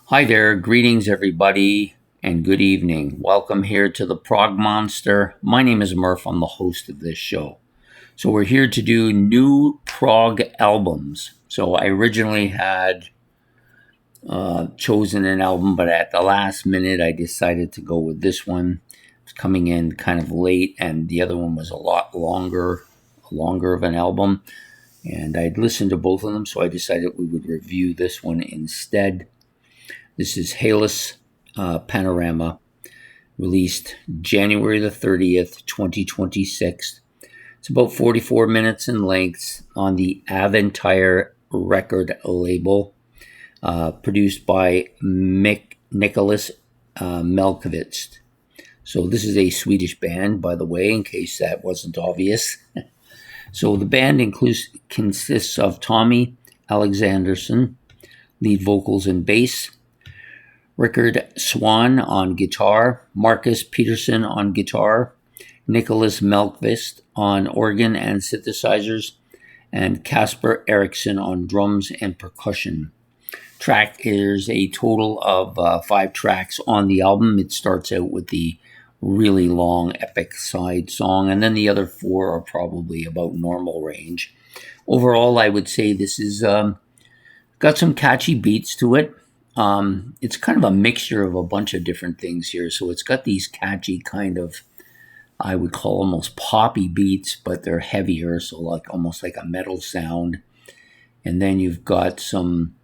Hi there, greetings everybody, and good evening. Welcome here to the Prog Monster. My name is Murph, I'm the host of this show. So we're here to do new prog albums. So I originally had chosen an album, but at the last minute I decided to go with this one. It's coming in kind of late, and the other one was a lot longer of an album. And I'd listened to both of them, so I decided we would review this one instead. This is Hallas Panorama, released January the 30th, 2026. It's about 44 minutes in length on the Aventire record label, produced by Nicholas Melkvist. So this is a Swedish band, by the way, in case that wasn't obvious. So the band consists of Tommy Alexandersson, lead vocals and bass, Rickard Swan on guitar, Marcus Peterson on guitar, Nicholas Melkvist on organ and synthesizers, and Casper Eriksson on drums and percussion. There's a total of 5 tracks on the album. It starts out with the really long epic side song, and then the other 4 are probably about normal range. Overall, I would say this is got some catchy beats to it. It's kind of a mixture of a bunch of different things here. So it's got these catchy kind of, I would call almost poppy beats, but they're heavier, so like almost like a metal sound. And then you've got some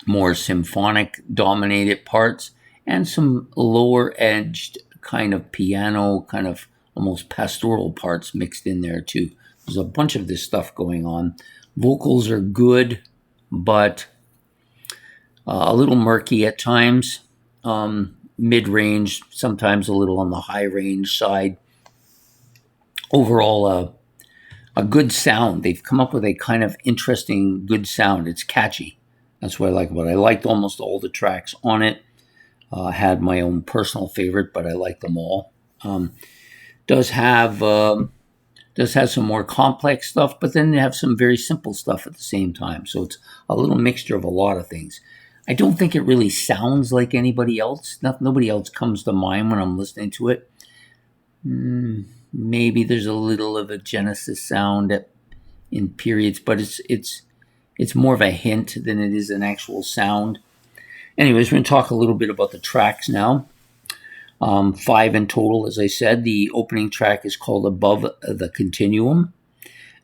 more symphonic dominated parts and some lower edged kind of piano, kind of almost pastoral parts mixed in there too. There's a bunch of this stuff going on. Vocals are good, but a little murky at times, mid-range, sometimes a little on the high-range side. Overall, a good sound. They've come up with a kind of interesting, good sound. It's catchy. That's what I like about it. I liked almost all the tracks on it. Had my own personal favorite, but I like them all. Does have some more complex stuff, but then they have some very simple stuff at the same time. So it's a little mixture of a lot of things. I don't think it really sounds like anybody else. Nobody else comes to mind when I'm listening to it. Maybe there's a little of a Genesis sound in periods, but it's more of a hint than it is an actual sound. Anyways, we're going to talk a little bit about the tracks now. 5 in total, as I said. The opening track is called Above the Continuum.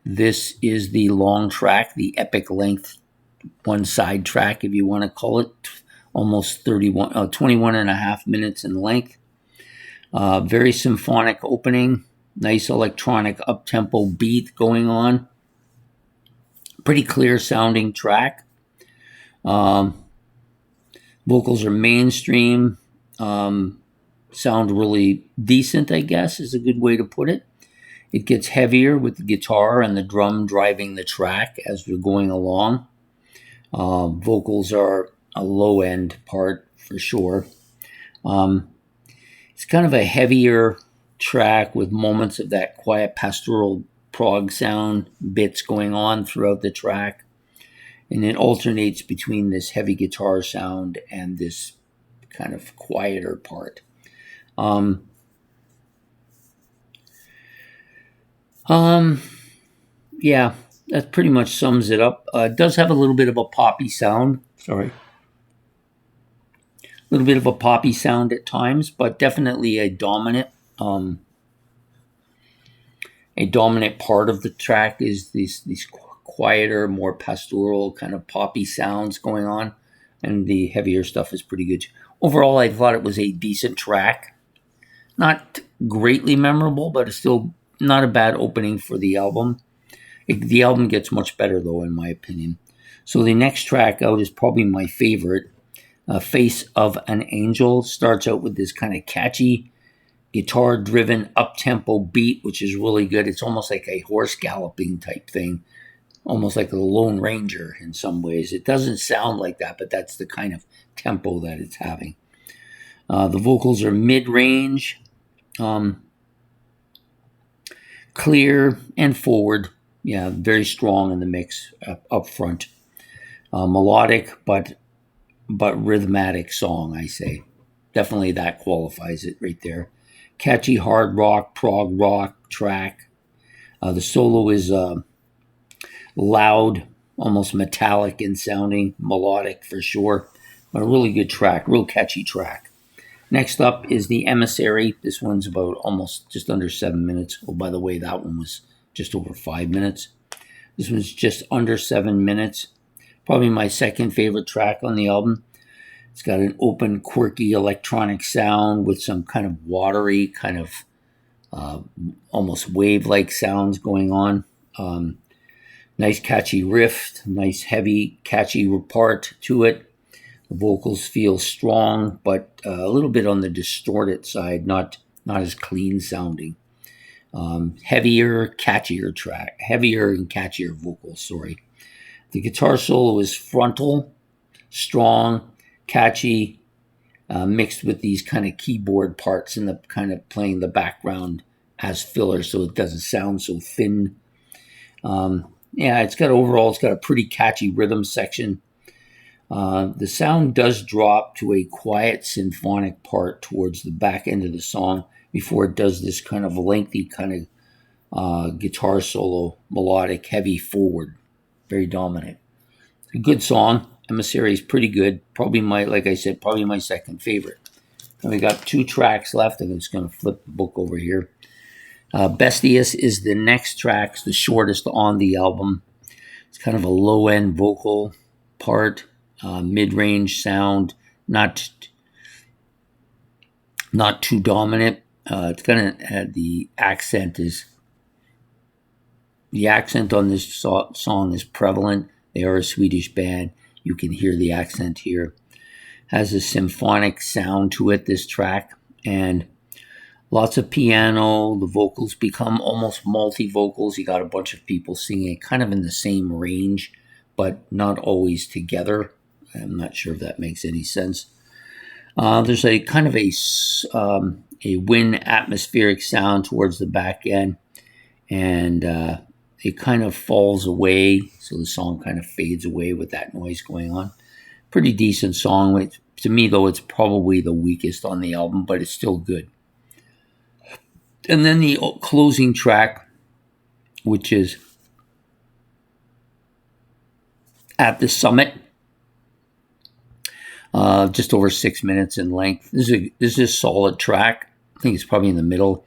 This is the long track, the epic length one side track, if you want to call it, almost 21 and a half minutes in length. Very symphonic opening, nice electronic up-tempo beat going on. Pretty clear sounding track. Vocals are mainstream, sound really decent, I guess, is a good way to put it. It gets heavier with the guitar and the drum driving the track as we're going along. Vocals are a low-end part for sure. It's kind of a heavier track with moments of that quiet pastoral prog sound bits going on throughout the track. And it alternates between this heavy guitar sound and this kind of quieter part. Yeah, that pretty much sums it up. It does have a little bit of a poppy sound. A little bit of a poppy sound at times, but definitely a dominant part of the track is these quieter, more pastoral kind of poppy sounds going on, and the heavier stuff is pretty good. Overall, I thought it was a decent track. Not greatly memorable, but it's still not a bad opening for the album. The album gets much better, though, in my opinion. So the next track out is probably my favorite. Face of an Angel starts out with this kind of catchy, guitar-driven, up-tempo beat, which is really good. It's almost like a horse galloping type thing, almost like the Lone Ranger in some ways. It doesn't sound like that, but that's the kind of tempo that it's having. The vocals are mid-range, clear and forward. Yeah, very strong in the mix up front. Melodic, but but rhythmatic song, I say. Definitely that qualifies it right there. Catchy hard rock, prog rock track. The solo is loud, almost metallic in sounding, melodic for sure, but a really good track, real catchy track. Next up is The Emissary. This one's about almost just under 7 minutes. Oh, by the way, that one was just over 5 minutes. This one's just under 7 minutes. Probably my second favorite track on the album. It's got an open, quirky electronic sound with some kind of watery, kind of almost wave-like sounds going on. Nice catchy riff, nice heavy catchy part to it. The vocals feel strong, but a little bit on the distorted side, not as clean sounding. Heavier and catchier vocals, sorry. The guitar solo is frontal, strong, catchy, mixed with these kind of keyboard parts and the kind of playing the background as filler so it doesn't sound so thin. It's got a pretty catchy rhythm section. The sound does drop to a quiet symphonic part towards the back end of the song before it does this kind of lengthy kind of guitar solo, melodic, heavy forward, very dominant. A good song. Emissary is pretty good. Probably my second favorite. And we got 2 tracks left. I'm just going to flip the book over here. Bestius is the next track, the shortest on the album. It's kind of a low-end vocal part. Mid-range sound, not too dominant. It's gonna the accent on this song is prevalent. They are a Swedish band. You can hear the accent here. Has a symphonic sound to it, this track, and lots of piano. The vocals become almost multi-vocals. You got a bunch of people singing kind of in the same range, but not always together. I'm not sure if that makes any sense. There's a kind of a wind atmospheric sound towards the back end, and it kind of falls away, so the song kind of fades away with that noise going on. Pretty decent song. To me, though, it's probably the weakest on the album, but it's still good. And then the closing track, which is At the Summit. Just over 6 minutes in length. This is a solid track. I think it's probably in the middle.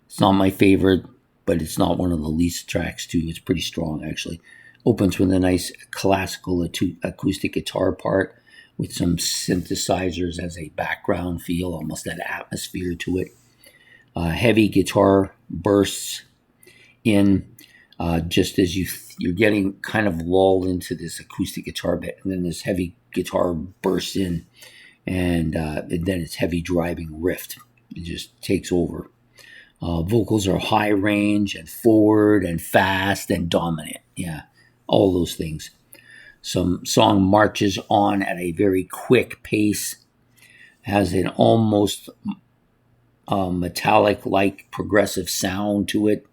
It's not my favorite, but it's not one of the least tracks too. It's pretty strong actually. Opens with a nice classical acoustic guitar part with some synthesizers as a background feel, almost that atmosphere to it. Heavy guitar bursts in just as you're getting kind of lulled into this acoustic guitar bit, and then this heavy guitar bursts in, and then it's heavy driving riff. It just takes over. Vocals are high range and forward and fast and dominant. Yeah, all those things. Some song marches on at a very quick pace, has an almost metallic-like progressive sound to it.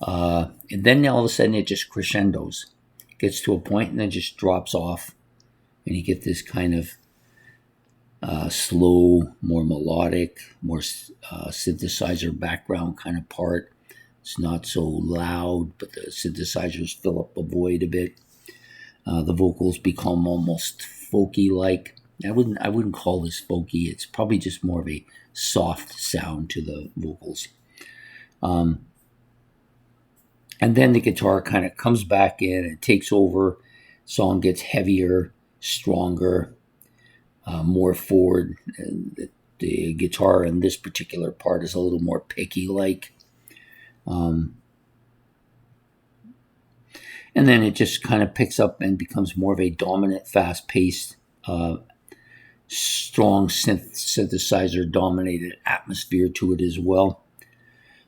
And then all of a sudden it just crescendos. Gets to a point and then just drops off. And you get this kind of slow, more melodic, more synthesizer background kind of part. It's not so loud, but the synthesizers fill up the void a bit. The vocals become almost folky-like. I wouldn't call this folky. It's probably just more of a soft sound to the vocals. And then the guitar kind of comes back in and takes over. Song gets heavier, stronger, more forward. And the guitar in this particular part is a little more picky-like. And then it just kind of picks up and becomes more of a dominant, fast-paced, strong synthesizer-dominated atmosphere to it as well.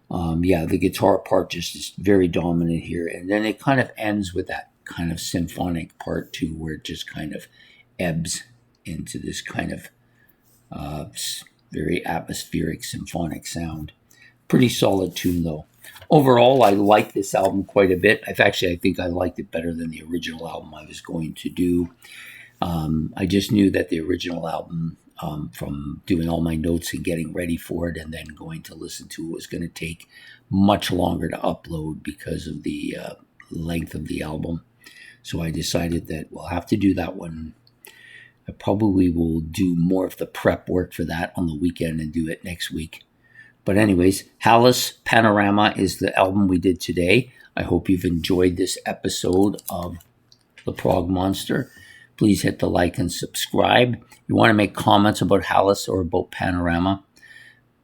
The guitar part just is very dominant here. And then it kind of ends with that kind of symphonic part too, where it just kind of ebbs into this kind of very atmospheric symphonic sound. Pretty solid tune though. Overall, I like this album quite a bit. I think I liked it better than the original album I was going to do. I just knew that the original album, from doing all my notes and getting ready for it and then going to listen to it, was going to take much longer to upload because of the length of the album. So I decided that we'll have to do that one. I probably will do more of the prep work for that on the weekend and do it next week. But anyways, Hallas Panorama is the album we did today. I hope you've enjoyed this episode of The Prog Monster. Please hit the like and subscribe. If you want to make comments about Hallas or about Panorama,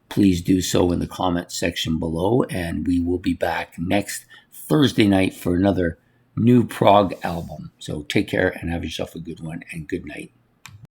please do so in the comment section below. And we will be back next Thursday night for another new Prog album. So take care and have yourself a good one, and good night.